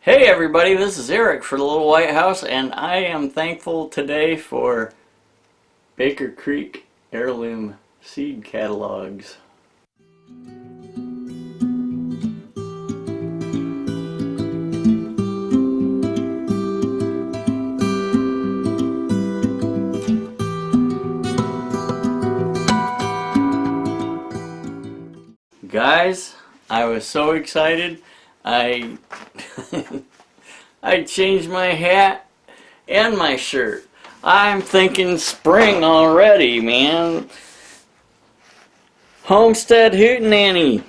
Hey everybody, this is Eric for the Little Whitehouse, and I am thankful today for Baker Creek Heirloom seed catalogs. Guys, I was so excited. I changed my hat and my shirt. I'm thinking spring already, man. Homestead Hootenanny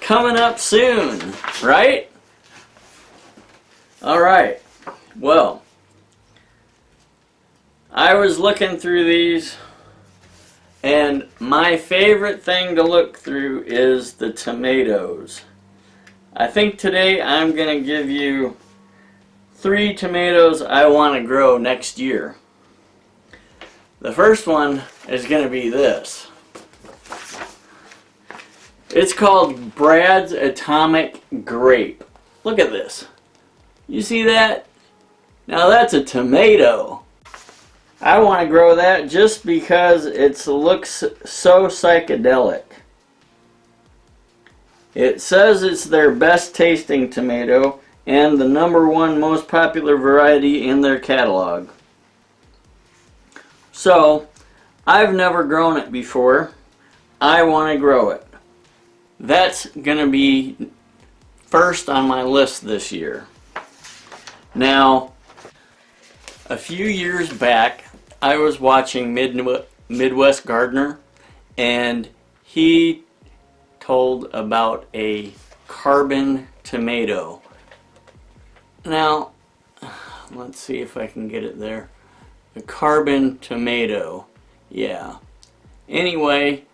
coming up soon, right? Alright, well, I was looking through these, and my favorite thing to look through is the tomatoes. I think today I'm going to give you 3 tomatoes I want to grow next year. The first one is going to be this. It's called Brad's Atomic Grape. Look at this. You see that? Now that's a tomato. I want to grow that just because it looks so psychedelic. It says it's their best tasting tomato and the #1 most popular variety in their catalog. So, I've never grown it before. I want to grow it. That's going to be first on my list this year. Now, a few years back, I was watching Midwest Gardener, and he told about a carbon tomato. Now, let's see if I can get it there. A carbon tomato. Yeah. Anyway,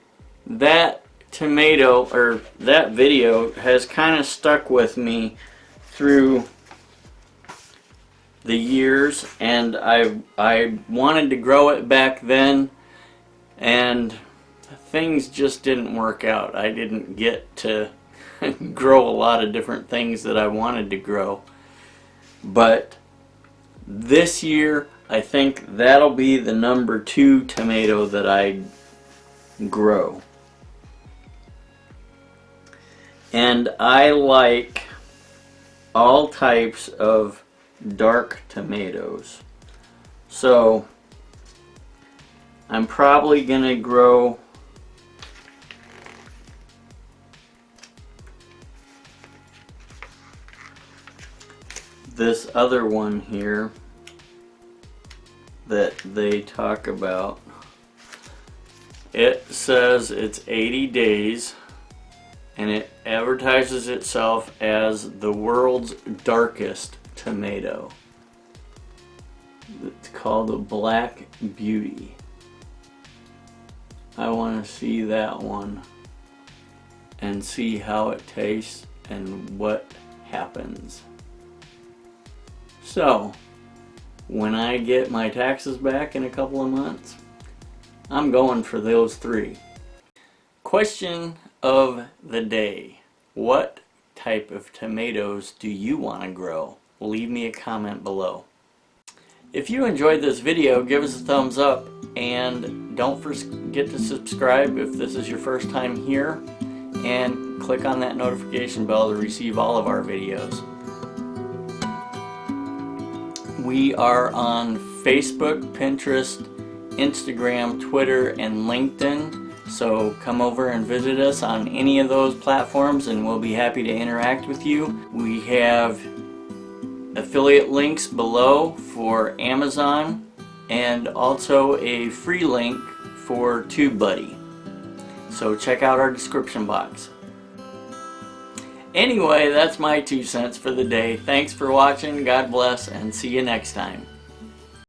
that tomato, or that video, has kind of stuck with me through the years, and I wanted to grow it back then, and things just didn't work out. I didn't get to grow a lot of different things that I wanted to grow. But this year, I think that'll be the #2 tomato that I grow. And I like all types of dark tomatoes. So I'm probably gonna grow this other one here that they talk about. It says it's 80 days, and it advertises itself as the world's darkest tomato. It's called a Black Beauty. I want to see that one and see how it tastes and what happens. So, when I get my taxes back in a couple of months, I'm going for those 3. Question of the day. What type of tomatoes do you want to grow? Leave me a comment below. If you enjoyed this video, give us a thumbs up, and don't forget to subscribe if this is your first time here, and click on that notification bell to receive all of our videos. We are on Facebook, Pinterest, Instagram, Twitter, and LinkedIn. So come over and visit us on any of those platforms, and we'll be happy to interact with you. We have affiliate links below for Amazon, and also a free link for TubeBuddy. So check out our description box. Anyway, that's my 2 cents for the day. Thanks for watching, God bless, and see you next time.